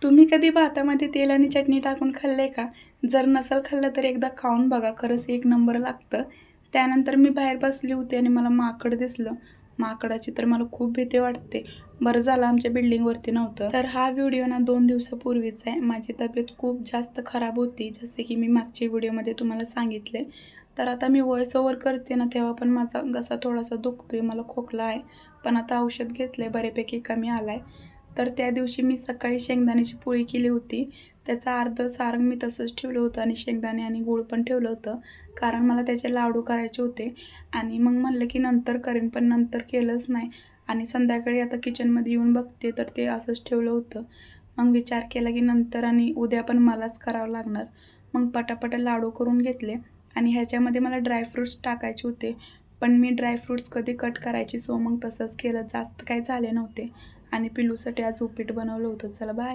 तुम्ही कधी भातामध्ये तेल आणि चटणी टाकून खाल्लंय का? जर नसेल खाल्लं तर एकदा खाऊन बघा. खरंच एक नंबर लागतं. त्यानंतर मी बाहेर बसली होती आणि मला माकड दिसलं. माकडाची तर मला खूप भीती वाटते. बरं झालं आमच्या बिल्डिंगवरती नव्हतं. तर हा व्हिडिओ ना 2 दिवसापूर्वीचा आहे. माझी तब्येत खूप जास्त खराब होती. जसे की मी मागच्या व्हिडिओमध्ये तुम्हाला सांगितले. तर आता मी व्हॉइस ओव्हर करते ना, तेव्हा पण माझा घसा थोडासा दुखतोय. मला खोकला आहे. पण आता औषध घेतलंय, बऱ्यापैकी कमी आलाय. तर त्या दिवशी मी सकाळी शेंगदाण्याची पोळी केली होती. त्याचं अर्धं सारण मी तसंच ठेवलं होतं आणि शेंगदाणे आणि गूळ पण ठेवलं होतं. कारण मला त्याचे लाडू करायचे होते आणि मग म्हणलं की नंतर करेन, पण नंतर केलंच नाही. आणि संध्याकाळी आता किचनमध्ये येऊन बघते तर ते असंच ठेवलं होतं. मग विचार केला की नंतर आणि उद्या पण मलाच करावं लागणार. मग पटापटा लाडू करून घेतले आणि ह्याच्यामध्ये मला ड्रायफ्रूट्स टाकायचे होते. पण मी ड्रायफ्रूट्स कधी कट करायची, सो मग तसंच केलं. जास्त काही झाले नव्हते आणि पिल्लूसाठी आज उपीट बनवलं होतं. चला बाय.